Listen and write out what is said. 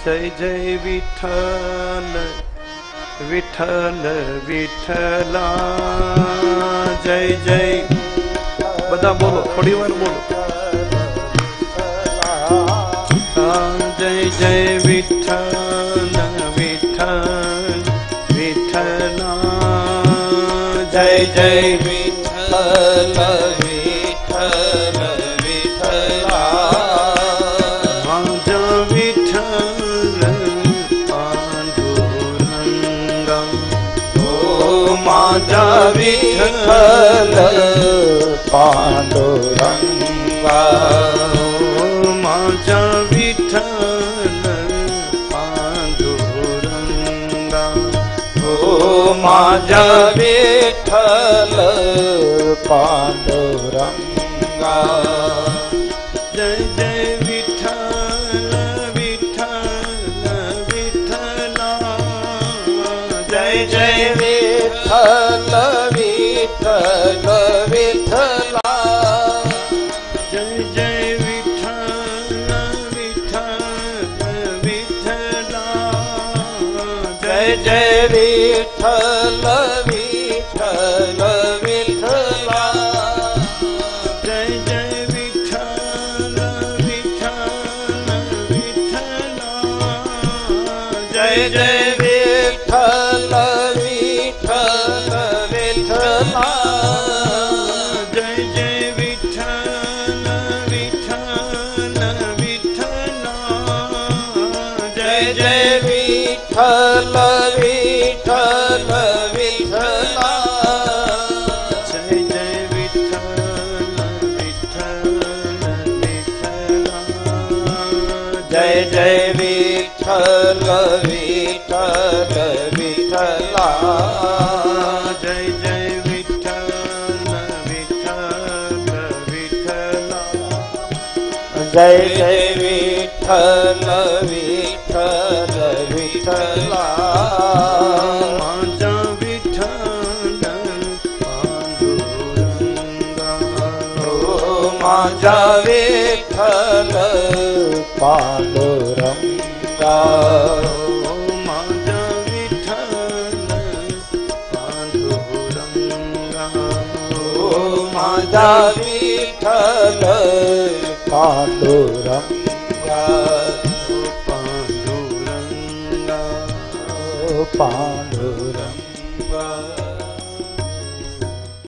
जय जय विठ्ठल विठ्ठल विठ्ठला जय जय बदा बोलो थोड़ी बार बोलो जय जय विठ्ठल विठ्ठल विठ्ठला जय जय विठ्ठल विठ्ठल विठ्ठला माझा विठ्ठल पांडुरंगा ओ माझा विठ्ठल पांडुरंगा ओ माझा विठ्ठल पांडुरंगा ओ माझा विठ्ठल पांडुरंगा जय जय विठ्ठल विठ्ठल विठ्ठला जय जय विठ्ठल विठ्ठल विठ्ठला जय जय विठ्ठल विठ्ठल विठ्ठला जय जय विठ्ठल विठ्ठल विठ्ठला जय जय विठ्ठल विठ्ठल विठ्ठला जय जय विठ्ठल विठ्ठल विठ्ठला जय जय विठ्ठल विठ्ठल विठ्ठला जय जय विठ्ठल विठ्ठल विठ्ठला जय जय विठ्ठल विठ्ठल विठ्ठला जय जय विठ्ठल विठ्ठल विठ्ठला जय जय विठ्ठल विठ्ठल विठ्ठला जय जय विठ्ठल विठ्ठल विठ्ठला माझा विठ्ठल पांडुरंगा ओ माझा विठ्ठल पांडुरंगा ओ माझा विठ्ठल पांडुरंगा ओ माझा विठ्ठल पांडुरंगा पांडुरंगा पांडुरंगा